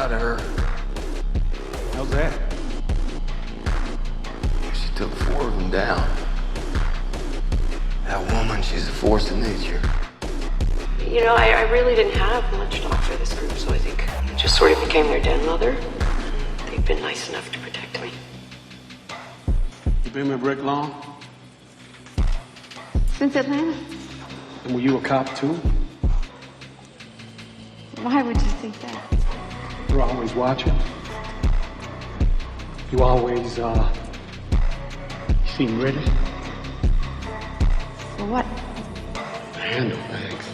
proud of her. How's that? She took 4 of them down. That woman, she's a force of nature. You know, I really didn't have much to offer this group, so I think I just sort of became their den mother. They've been nice enough to protect me. You been with Rick long? Since Atlanta? And were you a cop too? Why would you think that? You're always watching. You always, seem ready. For what? To handle things.